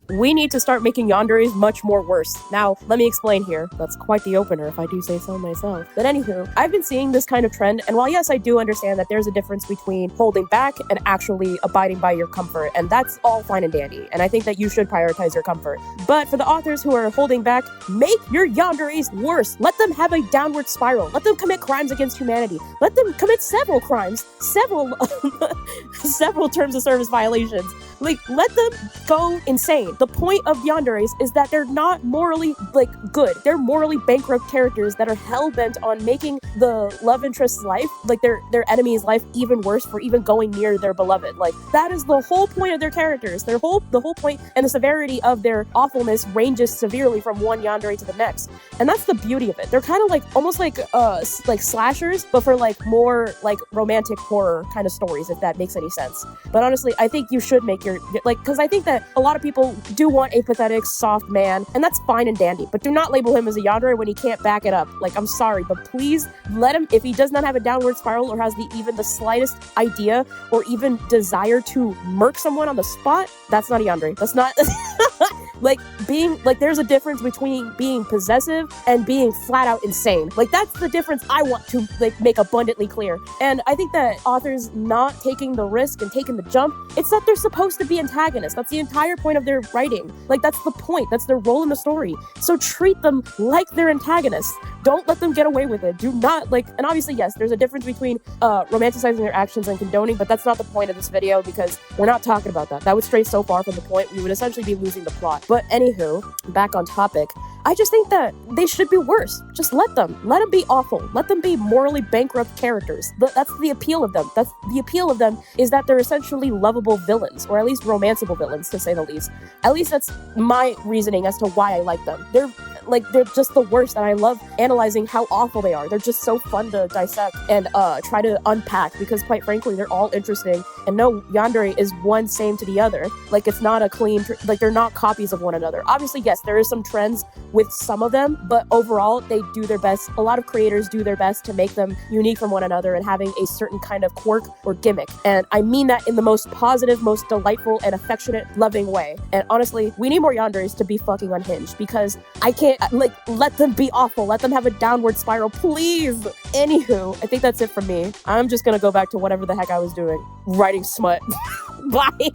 we need to start making yanderes much more worse. Now, let me explain here. That's quite the opener, if I do say so myself. But anywho, I've been seeing this kind of trend, and while yes, I do understand that there's a difference between holding back and actually abiding by your comfort, and that's all fine and dandy, and I think that you should prioritize your comfort. But for the authors who are holding back, make your yanderes worse. Let them have a downward spiral. Let them commit crimes against humanity. Let them commit several crimes, several terms of service violations. Like, let them go insane. The point of yanderes is that they're not morally, good. They're morally bankrupt characters that are hell-bent on making the love interest's life, their enemy's life, even worse for even going near their beloved. That is the whole point of their characters. The whole point and the severity of their awfulness ranges severely from one yandere to the next. And that's the beauty of it. They're kind of almost like slashers, but for more romantic horror kind of stories, if that makes any sense. But honestly, I think you should make your, because I think that a lot of people do want a pathetic, soft man, and that's fine and dandy, but do not label him as a yandere when he can't back it up. I'm sorry, but please let him, if he does not have a downward spiral or has even the slightest idea or even desire to murk someone on the spot, that's not a yandere. That's not... there's a difference between being possessive and being flat out insane. That's the difference I want to make abundantly clear. And I think that authors not taking the risk and taking the jump, it's that they're supposed to be antagonists. That's the entire point of their writing. That's the point. That's their role in the story. So treat them like they're antagonists. Don't let them get away with it. Do not and obviously, yes, there's a difference between romanticizing their actions and condoning, but that's not the point of this video because we're not talking about that. That would stray so far from the point, we would essentially be losing the plot. But anywho, back on topic, I just think that they should be worse. Just let them be awful. Let them be morally bankrupt characters. That's the appeal of them. That's the appeal of them, is that they're essentially lovable villains, or at least romanceable villains, to say the least. At least that's my reasoning as to why I like them. They're just the worst, and I love analyzing how awful they are. They're just so fun to dissect and try to unpack, because quite frankly, they're all interesting, and no yandere is one same to the other. It's not a clean, they're not copies of one another. Obviously, yes, there is some trends with some of them, but overall, they do their best. A lot of creators do their best to make them unique from one another and having a certain kind of quirk or gimmick. And I mean that in the most positive, most delightful, and affectionate, loving way. And honestly, we need more yanderes to be fucking unhinged, because I can't, let them be awful. Let them have a downward spiral, please. Anywho, I think that's it from me. I'm just gonna go back to whatever the heck I was doing. Writing smut. Bye.